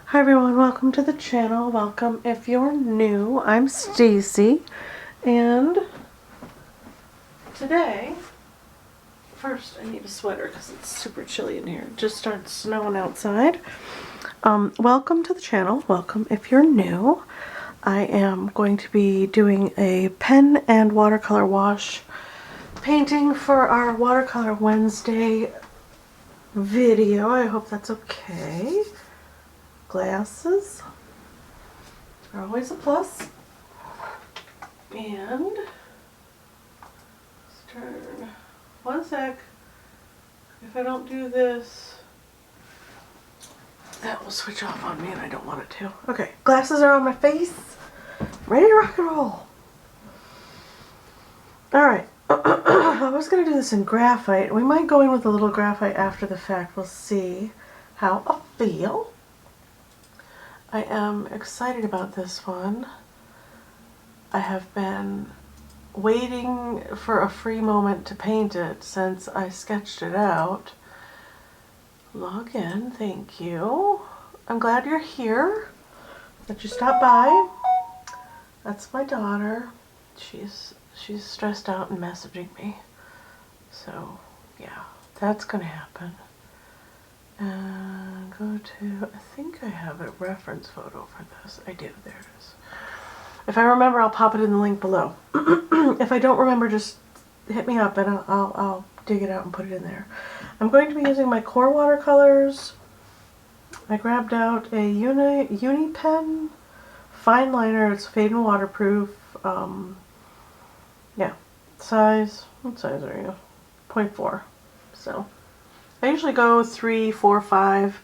Hi everyone, welcome to the channel. Welcome if you're new. I'm Stacy, and today, first I need a sweater because it's super chilly in here. It just started snowing outside. Welcome to the channel. Welcome if you're new. I am going to be doing a pen and watercolor wash painting for our Watercolor Wednesday video. I hope that's okay. Glasses are always a plus. And let's turn one sec. If I don't do this, that will switch off on me and I don't want it to. Okay, glasses are on my face. Ready to rock and roll. Alright. I was going to do this in graphite. We might go in with a little graphite after the fact. We'll see how I feel. I am excited about this one. I have been waiting for a free moment to paint it since I sketched it out. Log in, thank you. I'm glad you're here, that you stopped by. That's my daughter. She's stressed out and messaging me. So yeah, that's gonna happen. And go to, I think I have a reference photo for this. I do, there it is. If I remember, I'll pop it in the link below. If I don't remember, just hit me up and I'll dig it out and put it in there. I'm going to be using my QOR Watercolors. I grabbed out a uni pen fine liner. It's fade and waterproof. Yeah, size, what size are you? 0.4. So I usually go 3, 4, 5.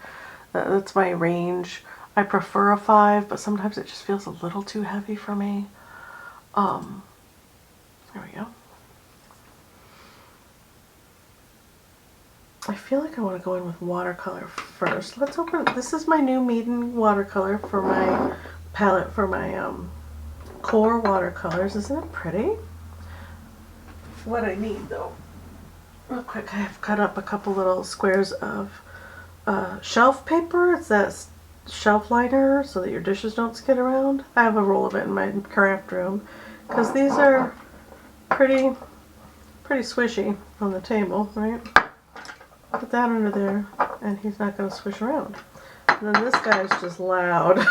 That's my range. I prefer a 5, but sometimes it just feels a little too heavy for me. There we go. I feel like I want to go in with watercolor first. Let's open, this is my new Meeden watercolor for my palette for my QOR Watercolors. Isn't it pretty? What I need though, real quick, I have cut up a couple little squares of shelf paper. It's that shelf liner so that your dishes don't skid around. I have a roll of it in my craft room because these are pretty swishy on the table, right? Put that under there and he's not going to swish around. And then this guy's just loud.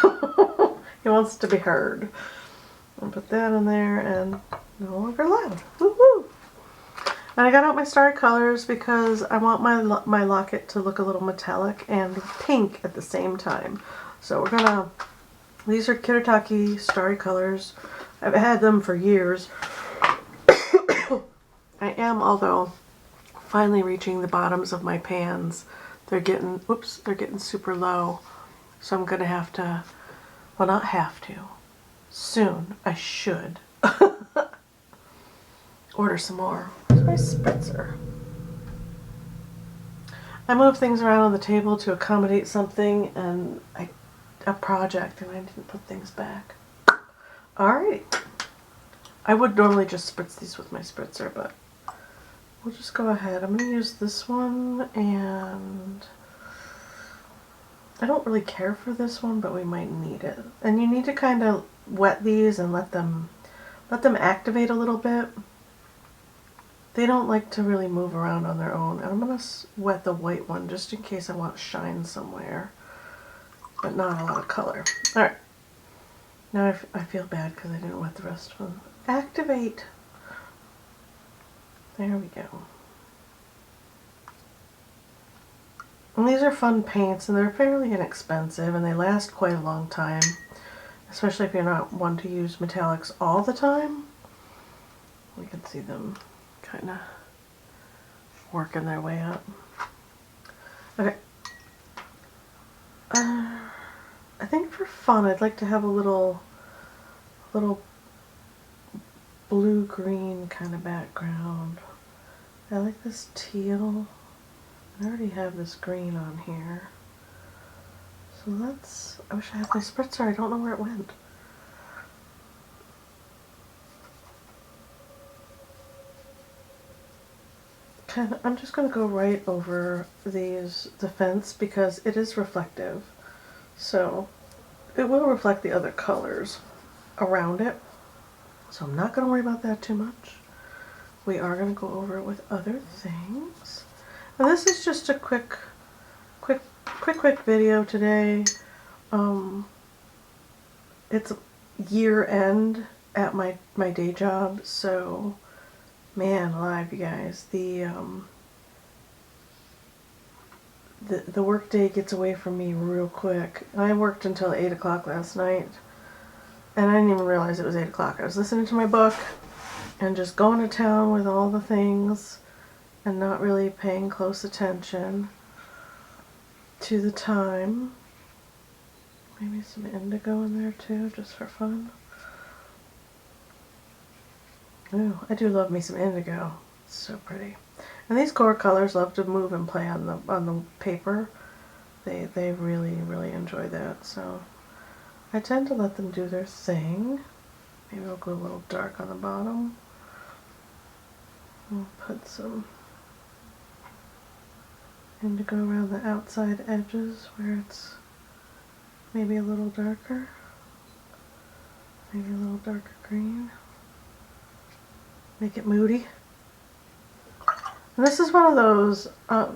He wants to be heard. I'll put that in there and no longer loud. Woo-hoo! And I got out my Starry Colors because I want my locket to look a little metallic and pink at the same time. So we're gonna, these are Kiritaki Starry Colors. I've had them for years. I am, although, finally reaching the bottoms of my pans. They're getting, whoops, they're getting super low. So I'm gonna have to, well, not have to, soon, I should. Order some more. Where's my spritzer? I moved things around on the table to accommodate something and a project, and I didn't put things back. Alright. I would normally just spritz these with my spritzer, but we'll just go ahead. I'm going to use this one, and I don't really care for this one, but we might need it. And you need to kind of wet these and let them activate a little bit. They don't like to really move around on their own. And I'm going to wet the white one just in case I want shine somewhere, but not a lot of color. Alright. Now I feel bad because I didn't wet the rest of them. Activate. There we go. And these are fun paints and they're fairly inexpensive and they last quite a long time. Especially if you're not one to use metallics all the time. We can see them kind of working their way up. Okay. I think for fun I'd like to have a little blue-green kind of background. I like this teal. I already have this green on here. So let's, I wish I had my spritzer, I don't know where it went. I'm just going to go right over the fence because it is reflective. So it will reflect the other colors around it. So I'm not going to worry about that too much. We are going to go over it with other things. And this is just a quick video today. It's year end at my day job, so man alive, you guys, the work day gets away from me real quick. I worked until 8 o'clock last night, and I didn't even realize it was 8 o'clock. I was listening to my book and just going to town with all the things and not really paying close attention to the time. Maybe some indigo in there too, just for fun. Ooh, I do love me some indigo. It's so pretty. And these core colors love to move and play on the paper. They really enjoy that. So I tend to let them do their thing. Maybe we'll go a little dark on the bottom. We'll put some indigo around the outside edges where it's maybe a little darker. Maybe a little darker green. Make it moody. And this is one of those,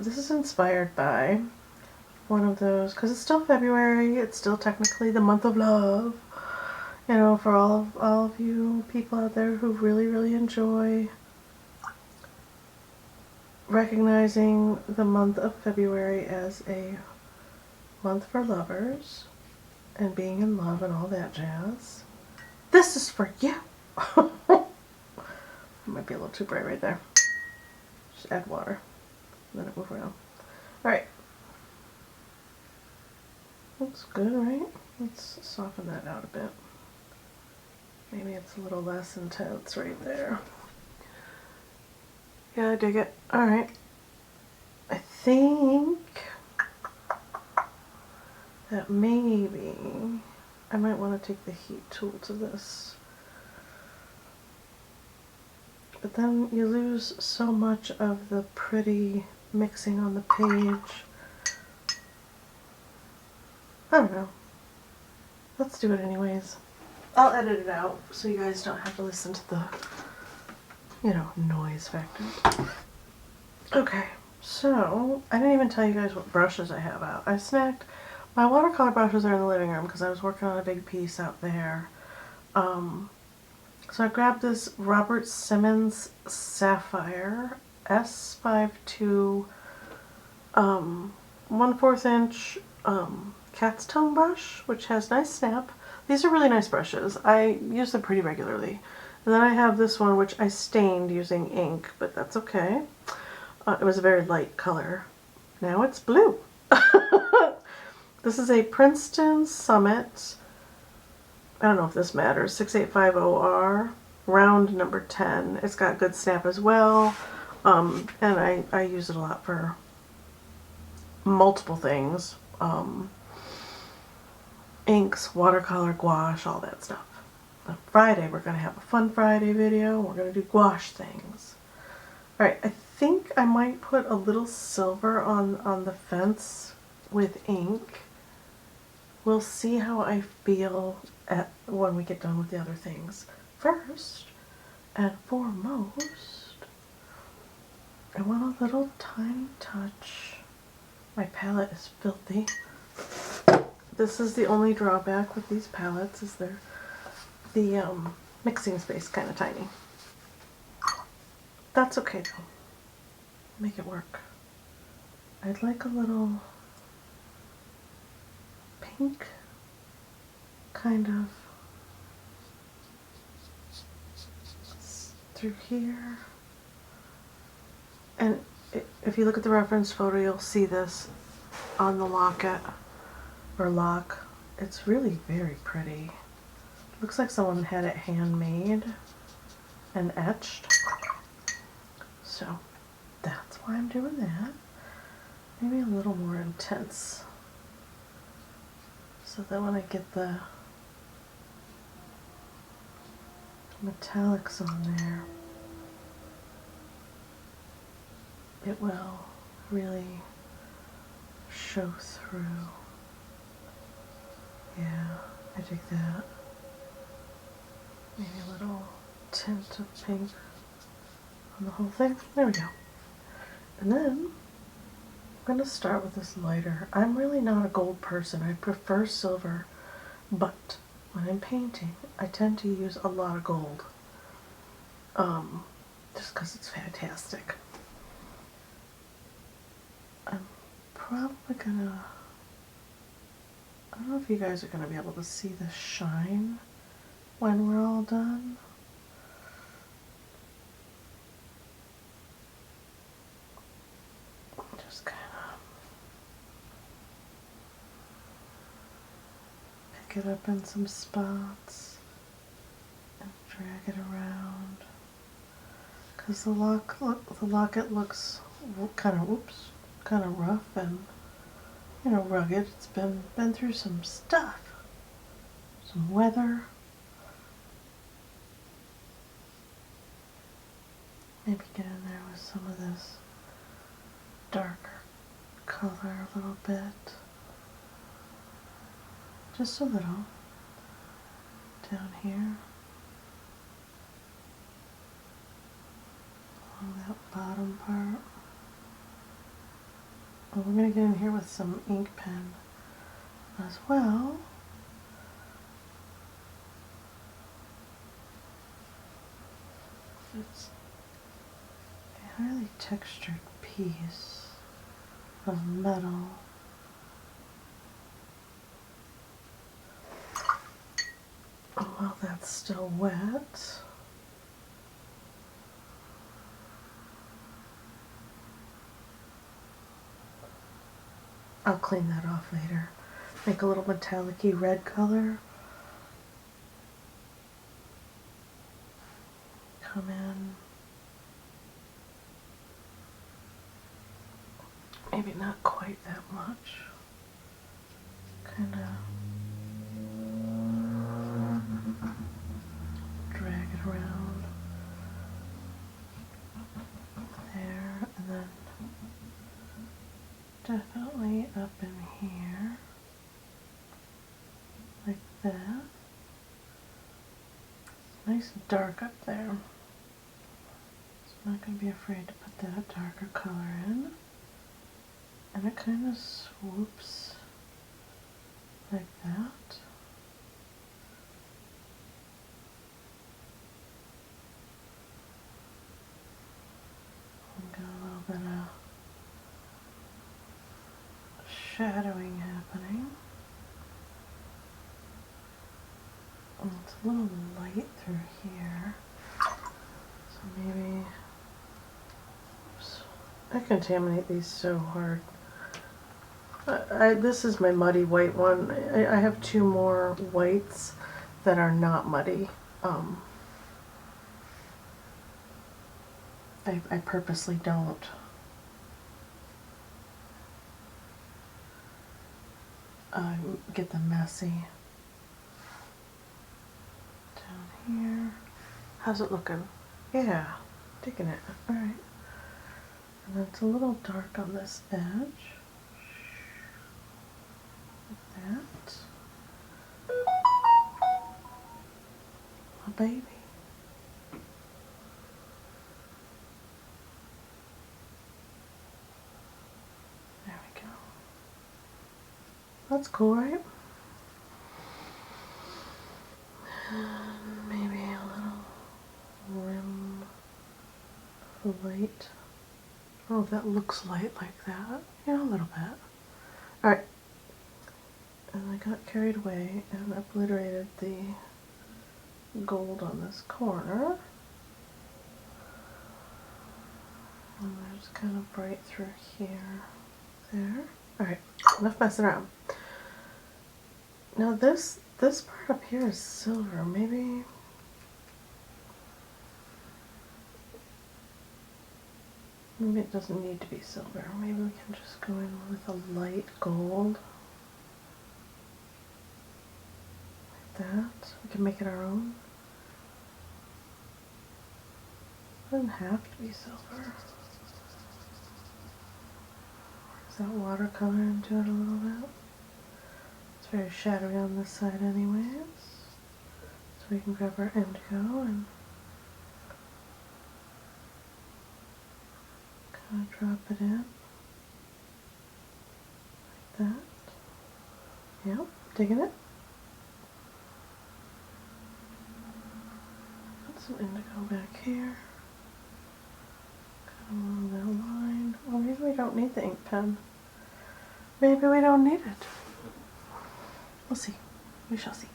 this is inspired by one of those, because it's still February, it's still technically the month of love. You know, for all of you people out there who really enjoy recognizing the month of February as a month for lovers and being in love and all that jazz. This is for you. Might be a little too bright right there. Just add water. Let it move around. Alright. Looks good, right? Let's soften that out a bit. Maybe it's a little less intense right there. Yeah, I dig it. Alright. I think that maybe I might want to take the heat tool to this. But then you lose so much of the pretty mixing on the page. I don't know. Let's do it anyways. I'll edit it out so you guys don't have to listen to the, you know, noise factor. Okay, so I didn't even tell you guys what brushes I have out. I snagged, my watercolor brushes are in the living room because I was working on a big piece out there. So I grabbed this Robert Simmons Sapphire S52 1/4 inch cat's tongue brush, which has nice snap. These are really nice brushes. I use them pretty regularly. And then I have this one which I stained using ink, but that's okay. It was a very light color. Now it's blue. This is a Princeton Summit, I don't know if this matters, 6850R, round number 10. It's got good snap as well, and I use it a lot for multiple things. Inks, watercolor, gouache, all that stuff. On Friday we're going to have a fun Friday video. We're going to do gouache things. Alright, I think I might put a little silver on the fence with ink. We'll see how I feel when we get done with the other things. First and foremost, I want a little tiny touch. My palette is filthy. This is the only drawback with these palettes, is they're the mixing space kind of tiny. That's okay though. Make it work. I'd like a little pink kind of through here. And if you look at the reference photo, you'll see this on the locket or lock. It's really very pretty. Looks like someone had it handmade and etched. So that's why I'm doing that. Maybe a little more intense, so that when I get the metallics on there, it will really show through. Yeah, I dig that. Maybe a little tint of pink on the whole thing. There we go. And then I'm going to start with this lighter. I'm really not a gold person. I prefer silver, but when I'm painting, I tend to use a lot of gold. Just because it's fantastic. I'm probably gonna, I don't know if you guys are gonna be able to see the shine when we're all done. Just kind of pick it up in some spots and drag it around. Because the locket looks kind of rough and, you know, rugged. It's been through some stuff, some weather. Maybe get in there with some of this darker color a little bit. Just a little down here. Along that bottom part. And we're going to get in here with some ink pen as well. It's a highly textured piece of metal. And while that's still wet, I'll clean that off later. Make a little metallic-y red color. Come in. Maybe not quite that much. Kind of drag it around there, and then definitely up in here, like that. Nice and dark up there. So I'm not going to be afraid to put that darker color in. And it kind of swoops like that. And got a little bit of shadowing happening. And it's a little light through here. So maybe, oops, I contaminate these so hard. This is my muddy white one. I have two more whites that are not muddy. I purposely don't. Get them messy. Down here. How's it looking? Yeah, digging it. Alright. And then it's a little dark on this edge. That. A baby. There we go. That's cool, right? And maybe a little rim of light. I don't know if that looks light like that. Yeah, a little bit. Alright. And I got carried away and obliterated the gold on this corner. And there's kind of bright through here, there. Alright, enough messing around. Now this part up here is silver. Maybe it doesn't need to be silver. Maybe we can just go in with a light gold. That. We can make it our own. Doesn't have to be silver. Mix that watercolor into it a little bit. It's very shadowy on this side anyways. So we can grab our indigo and kind of drop it in. Like that. Yep, digging it. Put some indigo back here. Along that line. Oh, maybe we don't need the ink pen. Maybe we don't need it. We'll see. We shall see.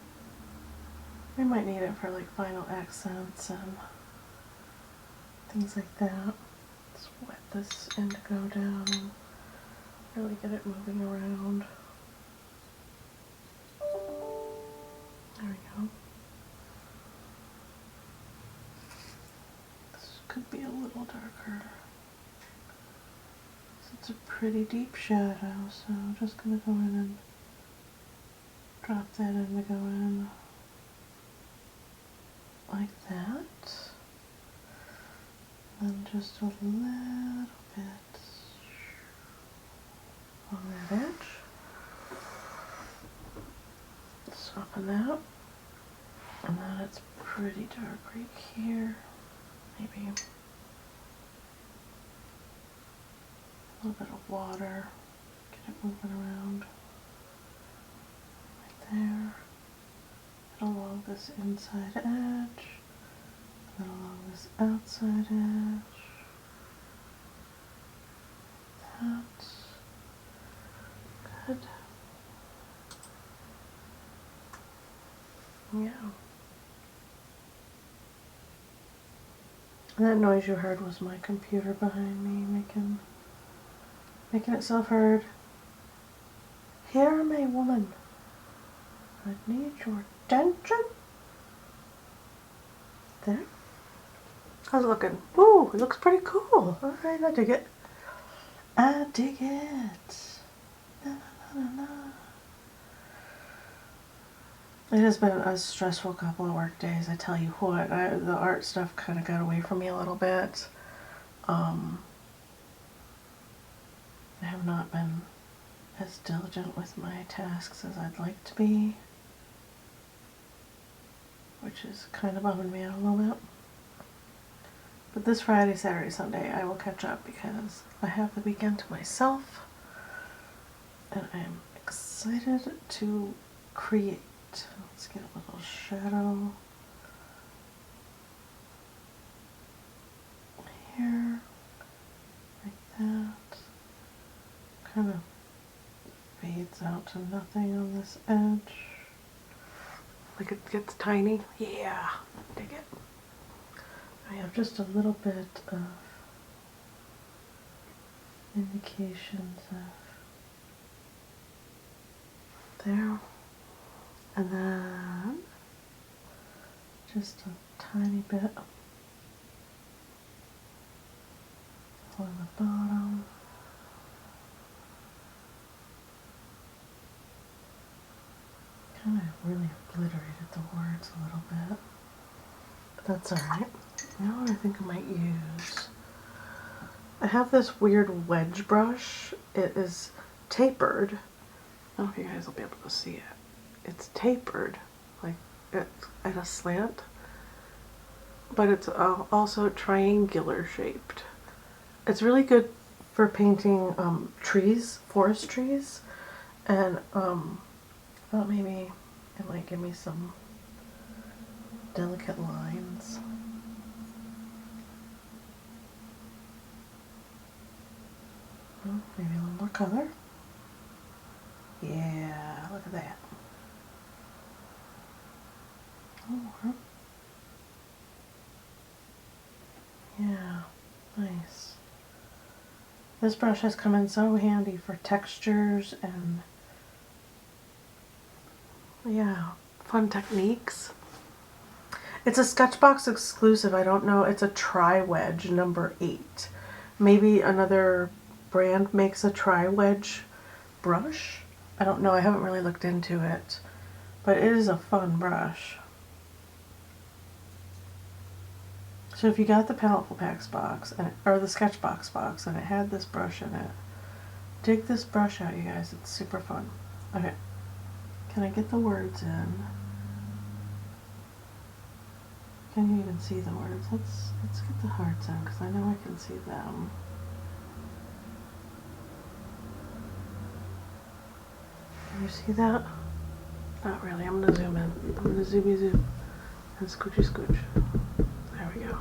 We might need it for like final accents and things like that. Let's wet this indigo down and really get it moving around. There we go. This could be a little darker. It's a pretty deep shadow, so I'm just going to go in and drop that indigo in like that. And just a little bit on that edge. Soften that. And then it's pretty dark right here. Maybe a little bit of water, get it moving around, right there, and along this inside edge, and then along this outside edge, that, good, yeah. And that noise you heard was my computer behind me making itself heard. Hear me, woman. I need your attention. There. How's it looking? Ooh, it looks pretty cool. Alright, I dig it. I dig it. Na, na, na, na. It has been a stressful couple of work days, I tell you what. The art stuff kind of got away from me a little bit. I have not been as diligent with my tasks as I'd like to be, which is kind of bumming me out a little bit. But this Friday, Saturday, Sunday, I will catch up because I have the weekend to myself, and I am excited to create. Let's get a little shadow here, like that. Kind of fades out to nothing on this edge. Like it gets tiny. Yeah, dig it. I have just a little bit of indications of there. And then just a tiny bit on the bottom. Kind of really obliterated the words a little bit, but that's alright. You know what I think I might use? I have this weird wedge brush. It is tapered. I don't know if you guys will be able to see it. It's tapered, like it's at a slant, but it's also triangular shaped. It's really good for painting trees, forest trees, and I thought maybe it might give me some delicate lines. Oh, maybe a little more color. Yeah, look at that. Oh, yeah, nice. This brush has come in so handy for textures and yeah, fun techniques. It's a Sketchbox exclusive. I don't know. It's a Tri-wedge number 8. Maybe another brand makes a Tri-wedge brush. I don't know. I haven't really looked into it, but it is a fun brush. So if you got the Palette Packs box, or the Sketchbox box, and it had this brush in it, dig this brush out, you guys. It's super fun. Okay. Can I get the words in? Can you even see the words? Let's get the hearts in, because I know I can see them. Can you see that? Not really. I'm going to zoom in. I'm going to zoomy zoom and scoochy scooch. There we go.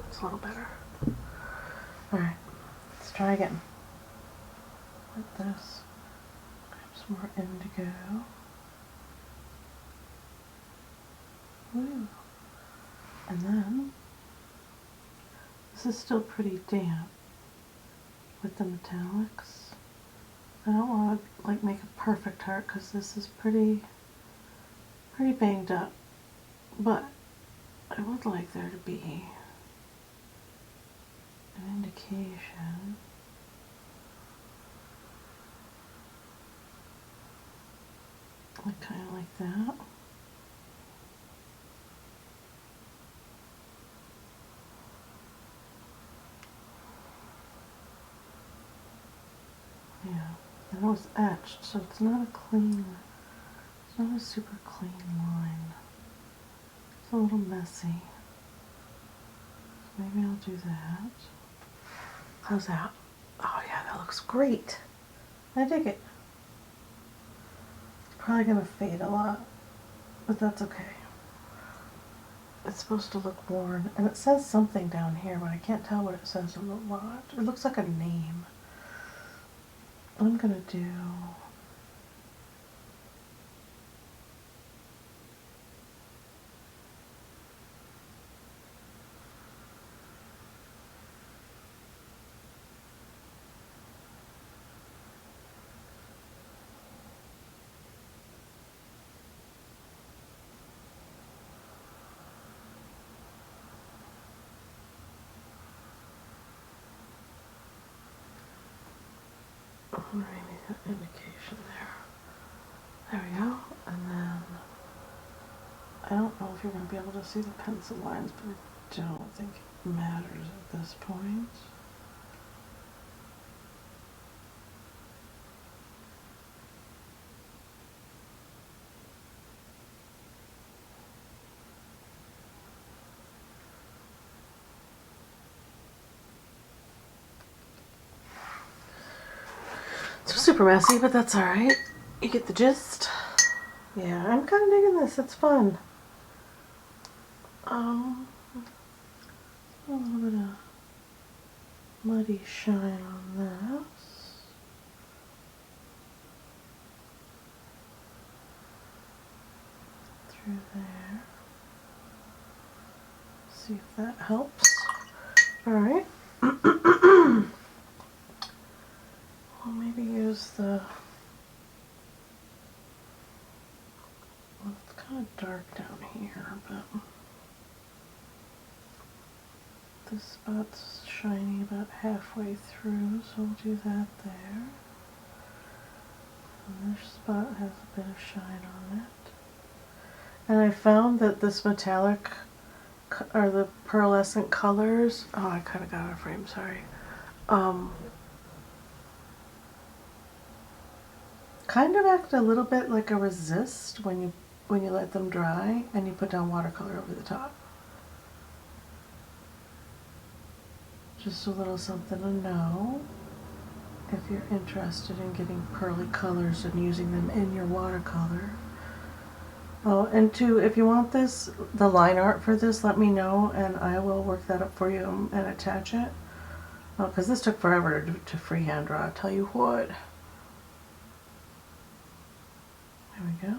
It's a little better. Alright. Let's try again. Like this. Grab some more indigo. Woo. And then, this is still pretty damp with the metallics. I don't want to like make a perfect heart because this is pretty banged up, but I would like there to be an indication. Like kind of like that. Yeah, and it was etched, so it's not a clean, it's not a super clean line. It's a little messy. So maybe I'll do that. How's that? Oh yeah, that looks great. I dig it. It's probably gonna fade a lot, but that's okay. It's supposed to look worn, and it says something down here, but I can't tell what it says on the watch. It looks like a name. I'm gonna do maybe an indication there. There we go. And then I don't know if you're going to be able to see the pencil lines, but I don't think it matters at this point. It's super messy, but that's alright. You get the gist. Yeah, I'm kind of digging this. It's fun. A little bit of muddy shine on this. Through there. See if that helps. Alright. We'll maybe use the... Well, it's kind of dark down here, but... This spot's shiny about halfway through, so we'll do that there. And this spot has a bit of shine on it. And I found that this metallic, or the pearlescent colors, oh, I kind of got out of frame, sorry. Kind of act a little bit like a resist when you let them dry and you put down watercolor over the top. Just a little something to know if you're interested in getting pearly colors and using them in your watercolor. Oh, and two, if you want this, the line art for this, let me know and I will work that up for you and attach it. Because this took forever to freehand draw, I'll tell you what. There we go.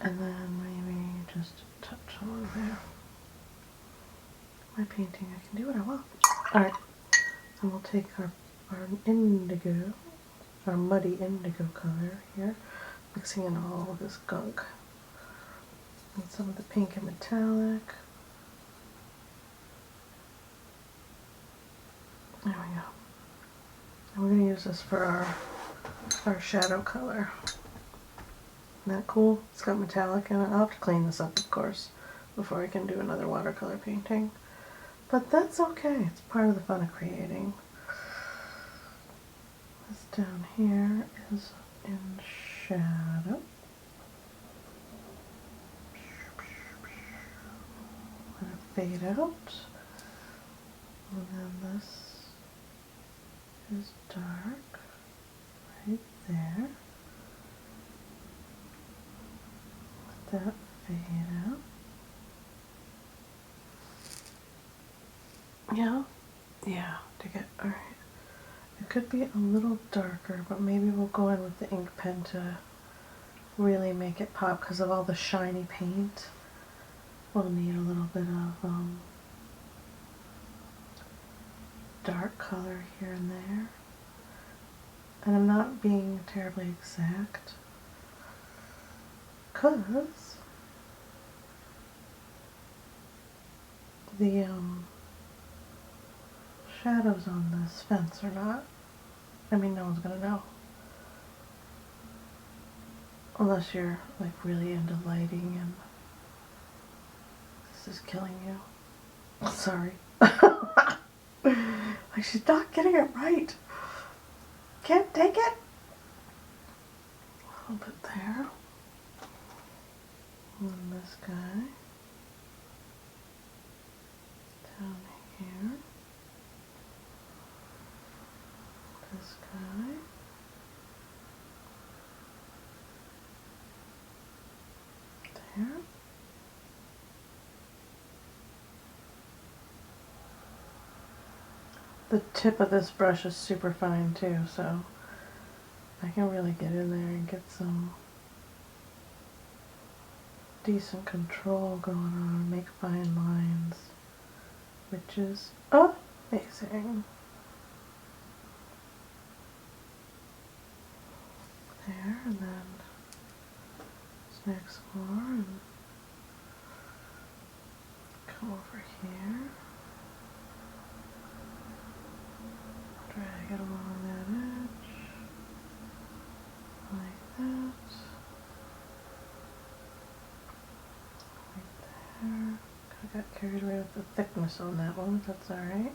And then maybe just a touch along there. My painting, I can do what I want. Alright, and we'll take our indigo, our muddy indigo color here, mixing in all of this gunk. And some of the pink and metallic. There we go. And we're going to use this for our shadow color. Isn't that cool? It's got metallic in it. I'll have to clean this up, of course, before I can do another watercolor painting. But that's okay. It's part of the fun of creating. This down here is in shadow. Let it fade out. And then this is dark right there. Let that fade out. Yeah? Yeah, dig it. Alright. It could be a little darker, but maybe we'll go in with the ink pen to really make it pop because of all the shiny paint. We'll need a little bit of dark color here and there. And I'm not being terribly exact because the shadows on this fence are not, I mean, no one's gonna know. Unless you're like really into lighting and this is killing you. Sorry. She's not getting it right. Can't take it. A little bit there. And this guy. Down here. This guy. There. The tip of this brush is super fine too, so I can really get in there and get some decent control going on, make fine lines, which is amazing. There, and then next more, and come over here. Drag it along that edge, like that, right there. I got carried away with the thickness on that one, but that's alright.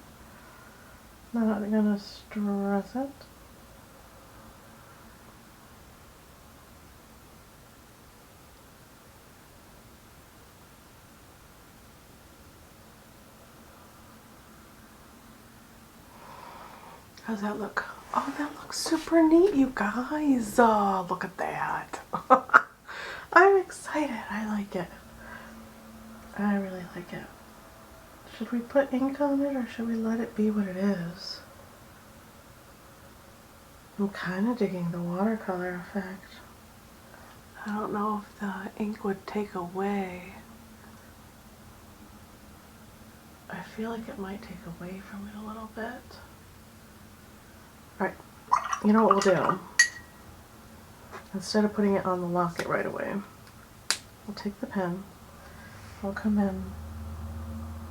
Not gonna stress it. How's that look? Oh, that looks super neat, you guys. Oh, look at that. I'm excited. I like it. I really like it. Should we put ink on it or should we let it be what it is? I'm kind of digging the watercolor effect. I don't know if the ink would take away. I feel like it might take away from it a little bit. Alright, you know what we'll do? Instead of putting it on the locket right away, we'll take the pen, we'll come in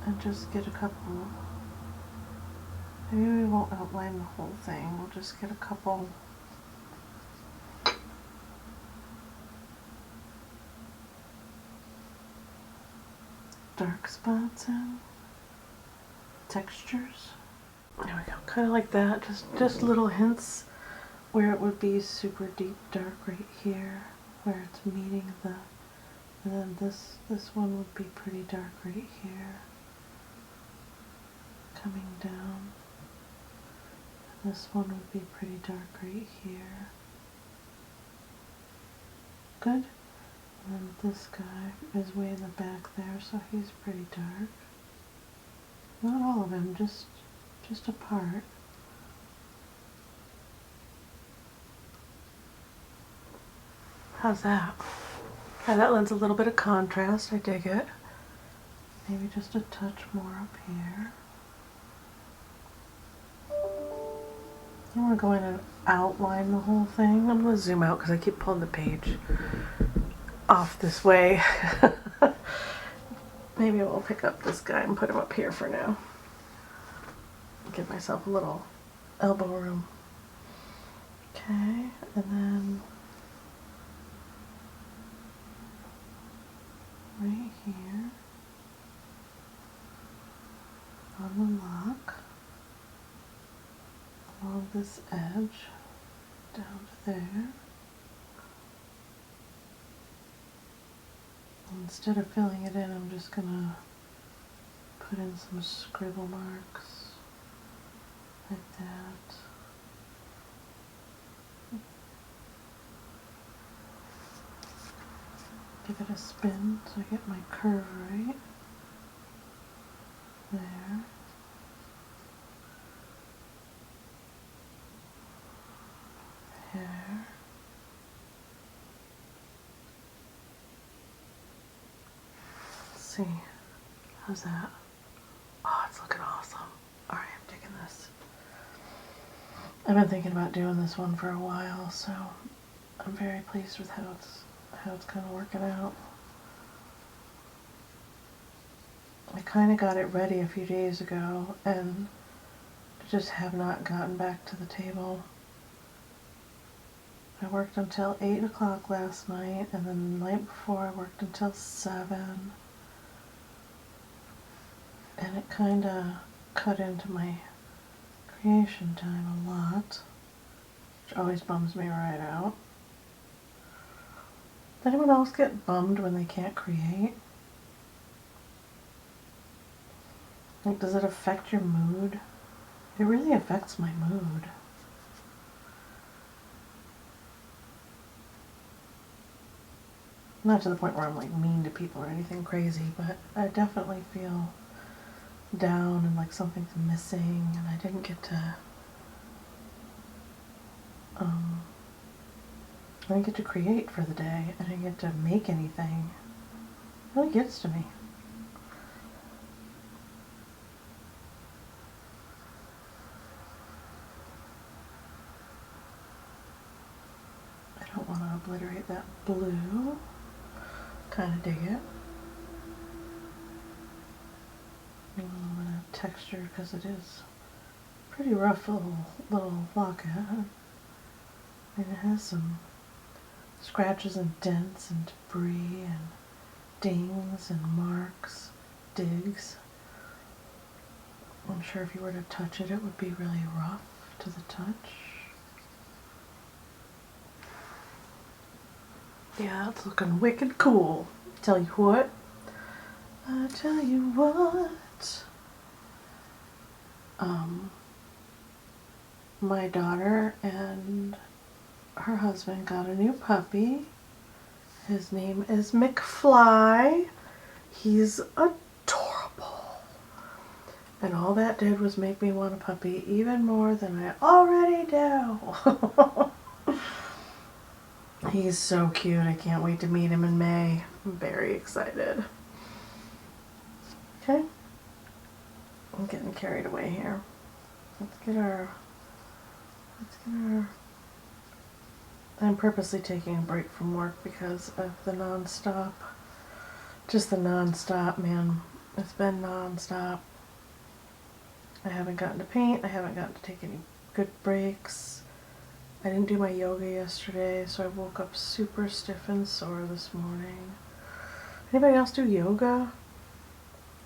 and just get a couple, maybe we won't outline the whole thing, we'll just get a couple dark spots in, textures. There we go, kind of like that, just little hints where it would be super deep dark right here, where it's meeting the, and then this one would be pretty dark right here, coming down. This one would be pretty dark right here. Good. And then this guy is way in the back there, so he's pretty dark. Not all of him, just a part. How's that? Yeah, that lends a little bit of contrast. I dig it. Maybe just a touch more up here. You want to go in and outline the whole thing. I'm going to zoom out because I keep pulling the page off this way. Maybe we'll pick up this guy and put him up here for now. Give myself a little elbow room. Okay, and then right here on the lock, along this edge, down to there. Instead of filling it in, I'm just gonna put in some scribble marks like that. Give it a spin so I get my curve right. There. There. Let's see. How's that? Oh, it's looking awesome. Alright, I'm digging this. I've been thinking about doing this one for a while, so I'm very pleased with how it's kind of working out. I kind of got it ready a few days ago and just have not gotten back to the table. I worked until 8 o'clock last night, and then the night before I worked until 7. And it kind of cut into my creation time a lot, which always bums me right out. Does anyone else get bummed when they can't create? Like, does it affect your mood? It really affects my mood. Not to the point where I'm like mean to people or anything crazy, but I definitely feel down and like something's missing, and I didn't get to create for the day. I didn't get to make anything. It really gets to me. I don't want to obliterate that blue. Kind of dig it. A little bit of texture because it is pretty rough little locket. And it has some scratches and dents and debris and dings and marks, digs. I'm sure if you were to touch it, it would be really rough to the touch. Yeah, it's looking wicked cool. Tell you what. I tell you what. My daughter and her husband got a new puppy. His name is McFly. He's adorable. And all that did was make me want a puppy even more than I already do. He's so cute. I can't wait to meet him in May. I'm very excited. Okay. I'm getting carried away here. Let's get our I'm purposely taking a break from work because of the non-stop. Just the non-stop, man. It's been non-stop. I haven't gotten to paint. I haven't gotten to take any good breaks. I didn't do my yoga yesterday, so I woke up super stiff and sore this morning. Anybody else do yoga?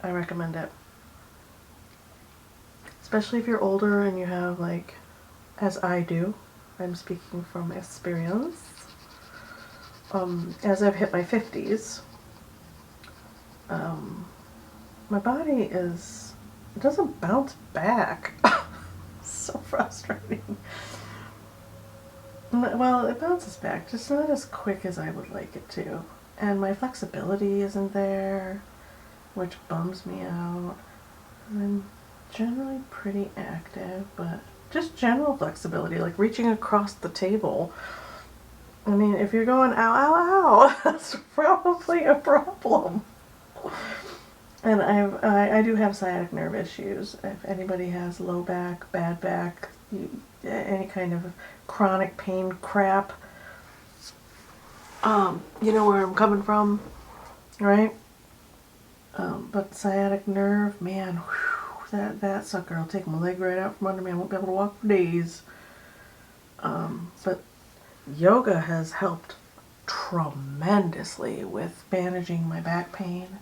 I recommend it. Especially if you're older and you have, like, as I do, I'm speaking from experience. As I've hit my 50s, my body doesn't bounce back. So frustrating. Well, it bounces back, just not as quick as I would like it to. And my flexibility isn't there, which bums me out. I'm generally pretty active, but just general flexibility, like reaching across the table. I mean, if you're going ow, ow, ow, that's probably a problem. And I do have sciatic nerve issues. If anybody has low back, bad back, any kind of chronic pain crap, you know where I'm coming from, right? But sciatic nerve, man, whew, that sucker will take my leg right out from under me. I won't be able to walk for days. But yoga has helped tremendously with managing my back pain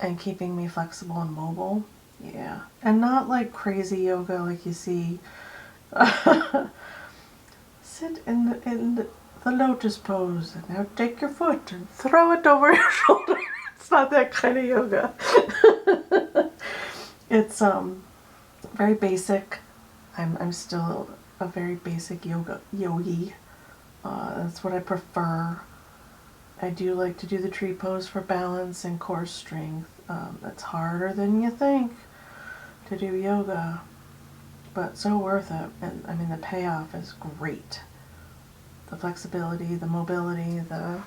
and keeping me flexible and mobile. Yeah. And not like crazy yoga like you see sit in the lotus pose, and now take your foot and throw it over your shoulder. It's not that kind of yoga. It's very basic. I'm still a very basic yogi. That's what I prefer. I do like to do the tree pose for balance and core strength. It's harder than you think to do yoga, but so worth it. And I mean, the payoff is great. The flexibility, the mobility, the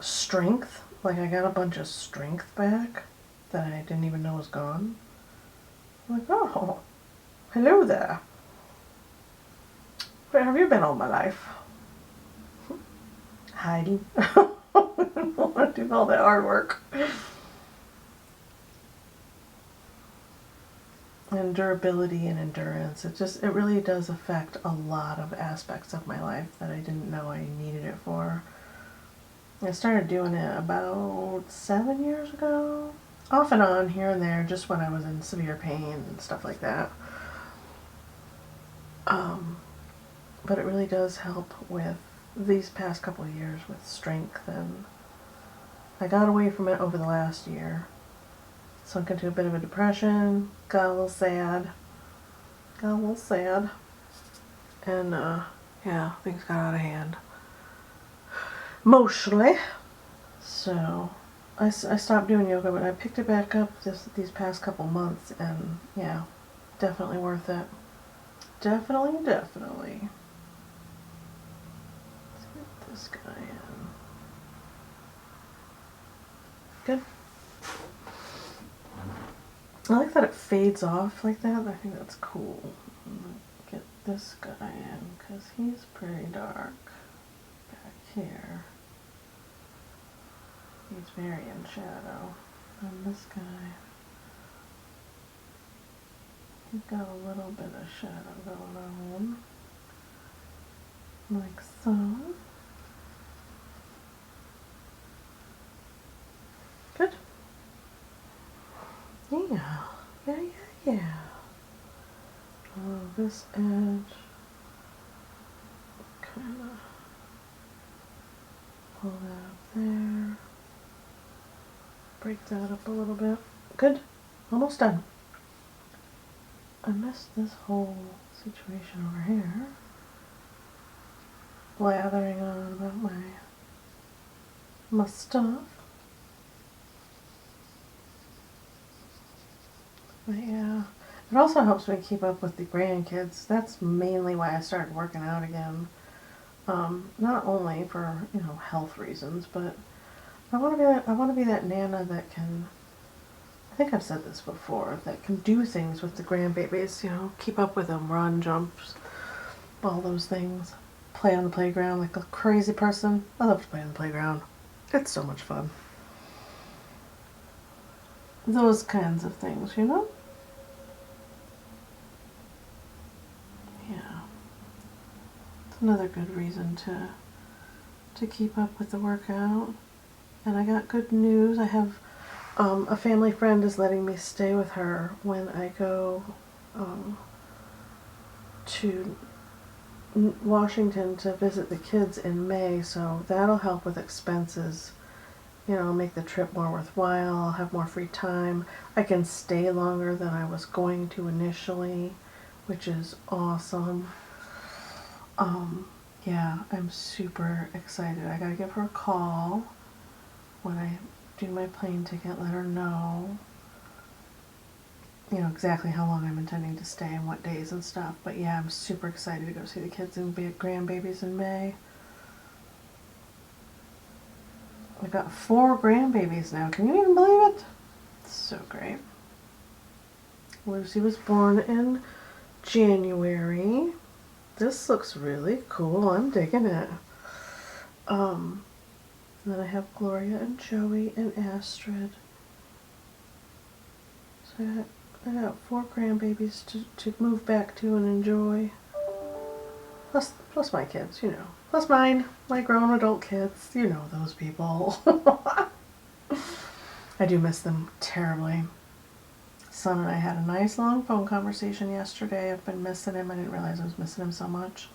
strength. Like, I got a bunch of strength back that I didn't even know was gone. I'm like, oh, hello there. Where have you been all my life? Hiding. I don't want to do all that hard work. And durability and endurance. It really does affect a lot of aspects of my life that I didn't know I needed it for. I started doing it about 7 years ago. Off and on, here and there, just when I was in severe pain and stuff like that. But it really does help with these past couple of years with strength, and I got away from it over the last year. Sunk into a bit of a depression, got a little sad. And yeah, things got out of hand emotionally. So I stopped doing yoga, but I picked it back up these past couple months, and yeah, definitely worth it. Definitely. Let's get this guy in. Good. I like that it fades off like that. I think that's cool. I'm gonna get this guy in because he's pretty dark back here. He's very in shadow. And this guy, he's got a little bit of shadow going on. Like so. Good. Yeah. Oh, this edge, kind of pull that up there, break that up a little bit. Good. Almost done. I missed this whole situation over here. Blathering on about my stuff. But yeah, it also helps me keep up with the grandkids. That's mainly why I started working out again. Not only for, health reasons, but I want to be that nana that can, I think I've said this before, that can do things with the grandbabies, keep up with them, run, jumps, all those things. Play on the playground like a crazy person. I love to play on the playground. It's so much fun. Those kinds of things, Yeah. It's another good reason to keep up with the workout. And I got good news. I have a family friend is letting me stay with her when I go to Washington to visit the kids in May, so that'll help with expenses. Make the trip more worthwhile. I'll have more free time. I can stay longer than I was going to initially, which is awesome. Yeah, I'm super excited. I gotta give her a call when I do my plane ticket, let her know, exactly how long I'm intending to stay and what days and stuff. But yeah, I'm super excited to go see the kids and grandbabies in May. I've got 4 grandbabies now. Can you even believe it? It's so great. Lucy was born in January. This looks really cool. I'm digging it. Then I have Gloria and Joey and Astrid. So I got 4 grandbabies to move back to and enjoy. Plus my kids, Plus mine, my grown adult kids. Those people. I do miss them terribly. Son and I had a nice long phone conversation yesterday. I've been missing him. I didn't realize I was missing him so much.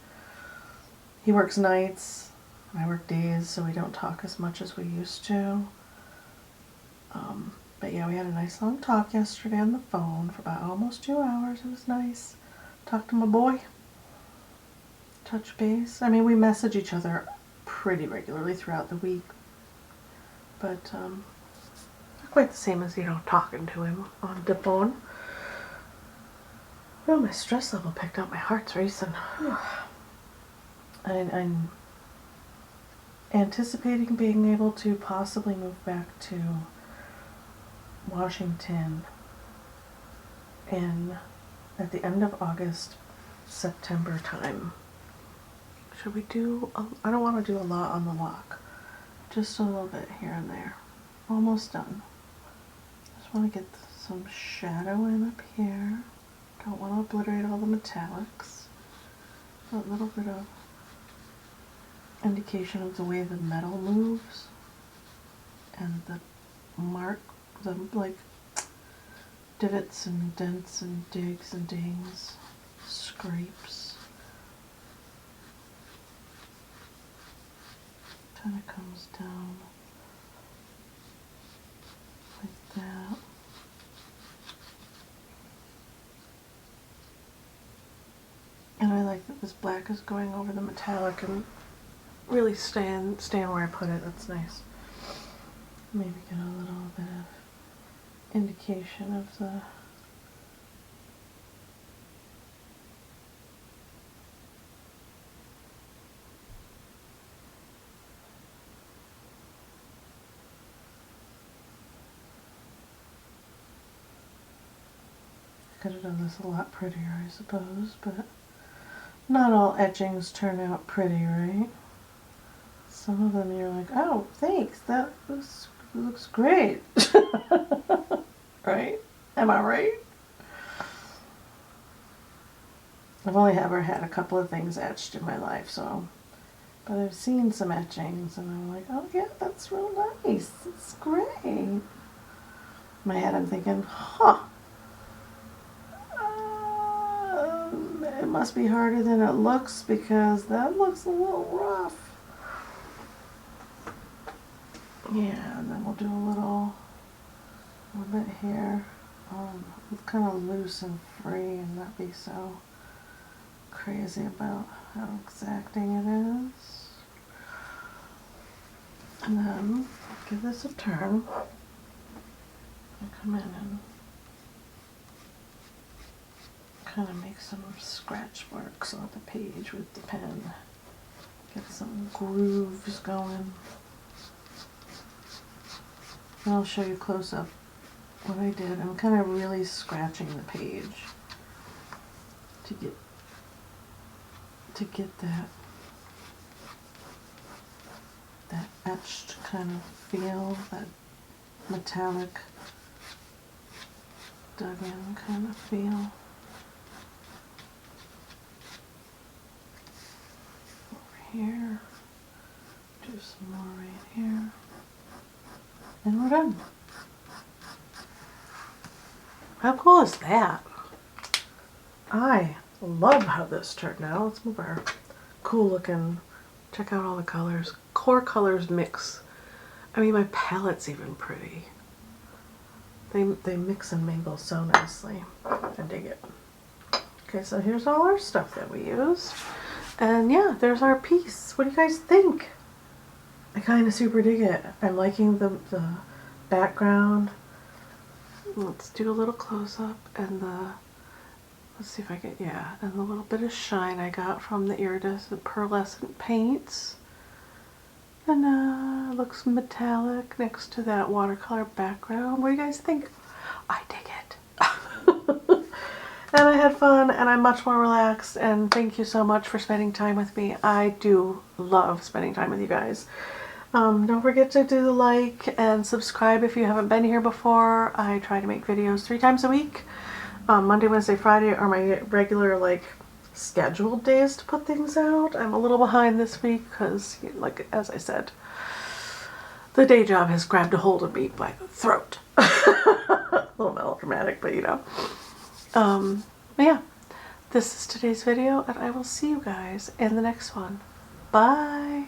He works nights, and I work days, so we don't talk as much as we used to. But yeah, we had a nice long talk yesterday on the phone for about almost 2 hours. It was nice. Talked to my boy. Touch base. I mean, we message each other pretty regularly throughout the week. But, not quite the same as, talking to him on the phone. Oh, my stress level picked up. My heart's racing. I'm anticipating being able to possibly move back to Washington at the end of August, September time. Should we do, I don't want to do a lot on the lock. Just a little bit here and there. Almost done. Just want to get some shadow in up here. Don't want to obliterate all the metallics. A little bit of indication of the way the metal moves. And the like divots and dents and digs and dings, scrapes. Kind of comes down like that. And I like that this black is going over the metallic and really staying where I put it. That's nice. Maybe get a little bit of indication of the could have done this a lot prettier, I suppose, but not all etchings turn out pretty, right? Some of them you're like, oh, thanks, that looks great. Right? Am I right? I've only ever had a couple of things etched in my life, but I've seen some etchings and I'm like, oh yeah, that's real nice. It's great. In my head I'm thinking, it must be harder than it looks because that looks a little rough. Yeah, and then we'll do a little bit here. It's kind of loose and free and not be so crazy about how exacting it is. And then give this a turn and come in and kind of make some scratch marks on the page with the pen. Get some grooves going. And I'll show you close up what I did. I'm kind of really scratching the page to get that etched kind of feel, that metallic dug in kind of feel. Over here, do some more right here. And we're done. How cool is that? I love how this turned out. Let's move our cool looking, check out all the colors. Core colors mix. I mean, my palette's even pretty. They mix and mingle so nicely. I dig it. Okay, so here's all our stuff that we used. And yeah, there's our piece. What do you guys think? I kind of super dig it. I'm liking the background. Let's do a little close up and let's see if I get, yeah, and the little bit of shine I got from the iridescent pearlescent paints. And looks metallic next to that watercolor background. What do you guys think? I dig it. And I had fun and I'm much more relaxed, and thank you so much for spending time with me. I do love spending time with you guys. Don't forget to do the like and subscribe if you haven't been here before. I try to make videos 3 times a week. Monday, Wednesday, Friday are my regular scheduled days to put things out. I'm a little behind this week because, as I said, the day job has grabbed a hold of me by the throat. A little melodramatic, but you know. But yeah, this is today's video, and I will see you guys in the next one. Bye!